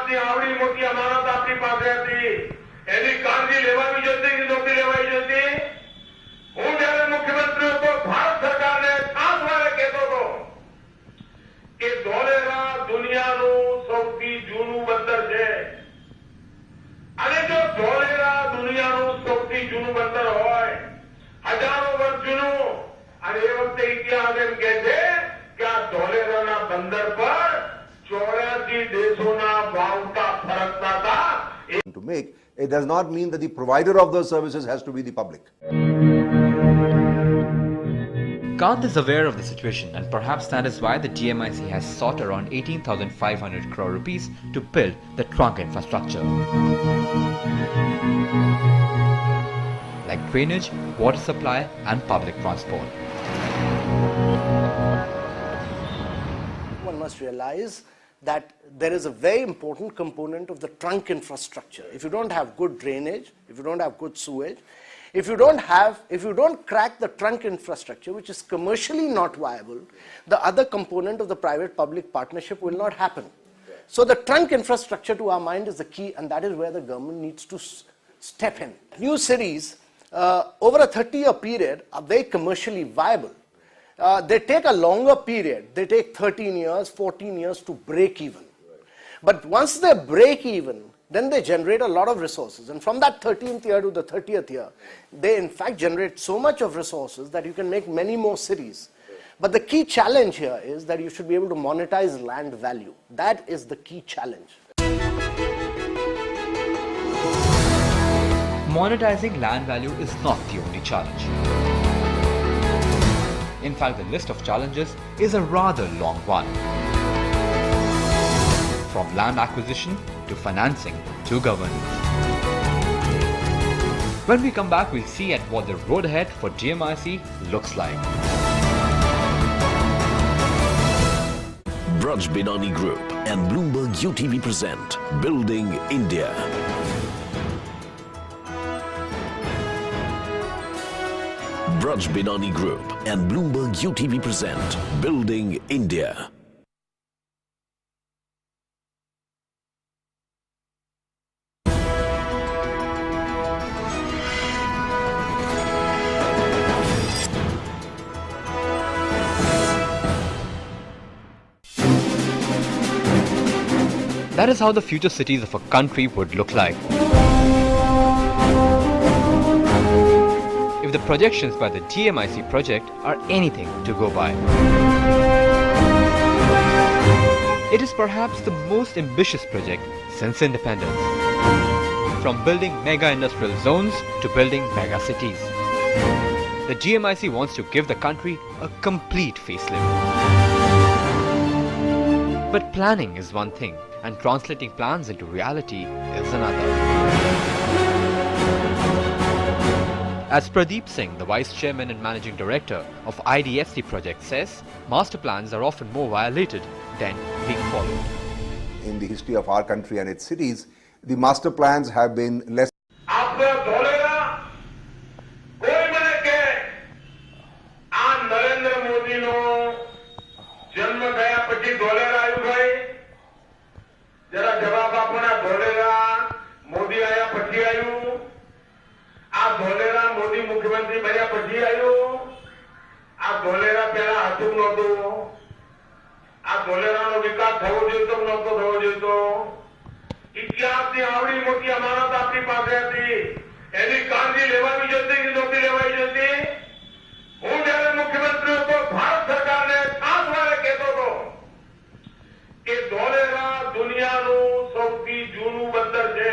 ઇતિહાસની આવડી મોટી અમાનત આપણી પાસે હતી એની કાળજી લેવાની જોઈતી કે નહોતી લેવાઈ જોઈતી હું જ્યારે મુખ્યમંત્રી હતો ભારત સરકારને ખાસ વારે કહેતો હતો કે ધોલેરા દુનિયાનું સૌથી જૂનું બંદર છે અને જો ધોલેરા દુનિયાનું સૌથી જૂનું બંદર હોય હજારો વર્ષ જૂનું અને એ વખતે ઇતિહાસ એમ કહે છે કે આ ધોલેરાના બંદર પર 84 દેશોના વાવટા ફરકતા હતા. To make, it does not mean that the provider of those services has to be the public. Kant is aware of the situation, and perhaps that is why the DMIC has sought around 18,500 crore rupees to build the trunk infrastructure, like drainage, water supply and public transport. One must realize that there is a very important component of the trunk infrastructure. If you don't have good drainage, if you don't have good sewage, if you don't crack the trunk infrastructure, which is commercially not viable, the other component of the private-public partnership will not happen. So the trunk infrastructure, to our mind, is the key, and that is where the government needs to step in. New cities, over a 30-year period, are very commercially viable. They take a longer period. They take 13 years, 14 years to break even. But once they break even, then they generate a lot of resources. And from that 13th year to the 30th year, they in fact generate so much of resources that you can make many more cities. But the key challenge here is that you should be able to monetize land value. That is the key challenge. Monetizing land value is not the only challenge. In fact, the list of challenges is a rather long one. From land acquisition to financing to governance. When we come back, we'll see at what the road ahead for DMIC looks like. Braj Binani Group and Bloomberg UTV present Building India. Braj Binani Group and Bloomberg UTV present Building India. That is how the future cities of a country would look like. If the projections by the DMIC project are anything to go by. It is perhaps the most ambitious project since independence. From building mega industrial zones to building mega cities. The DMIC wants to give the country a complete facelift. But planning is one thing, and translating plans into reality is another. As Pradeep Singh, the Vice Chairman and Managing Director of IDFC project says, master plans are often more violated than being followed. In the history of our country and its cities, the master plans have been less. આપણે ધોલેરા કોઈ મને કે આ નરેન્દ્ર મોદીનો જન્મ થયા પછી ધોલેરા આવ્યું ભાઈ જરા જવાબ આપો ના ધોલેરા મોદી આયા પછી આવ્યું આ ધોલેરા મોદી મુખ્યમંત્રી બન્યા પછી આવ્યું આ ધોલેરા પહેલા હતું નહોતું આ ધોલેરાનો વિકાસ થવો જોઈતો નહોતો થવો જોઈતો ઇતિહાસની આવડી મોટી અમાનત આપણી પાસે હતી એની કાળજી લેવાની જોઈતી કે નહોતી લેવાઈ જોઈતી હું જ્યારે મુખ્યમંત્રી હતો ભારત સરકારને ખાસ વારે કહેતો હતો કે ધોલેરા દુનિયાનું સૌથી જૂનું બંદર છે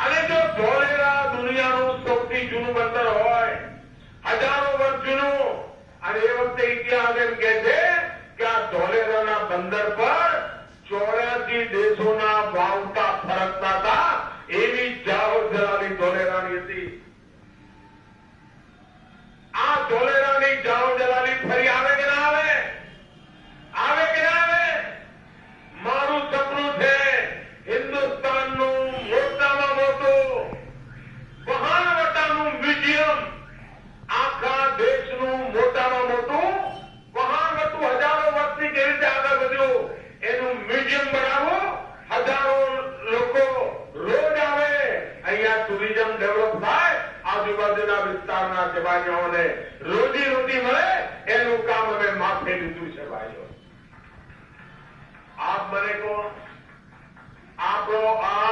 અને જો ધોલેરા દુનિયાનું સૌથી જૂનું બંદર હોય હજારો વર્ષ જૂનું અને એ વખતે ઇતિહાસ એમ કહે છે કે આ ધોલેરાના બંદર પર 84 દેશોના વાવટા ફરકતા હતા એવી જાઓ જલાલી ધોલેરાની હતી આ ધોલેરાની જાઓ જલાલી ફરી આવે કે ના આવે આવે કે ના આવે મારું સપનું છે હિન્દુસ્તાનનું મોટામાં મોટું વહાણવટાનું મ્યુઝિયમ આખા દેશનું મોટામાં મોટું વહાણવટું હજારો વર્ષથી જે રીતે આગળ વધ્યું એનું મ્યુઝિયમ બનાવો દેશવાસીઓને રોજી મળે એનું કામ અમે માથે લીધું છે ભાઈઓ. આપ મને કહો, આપણો આ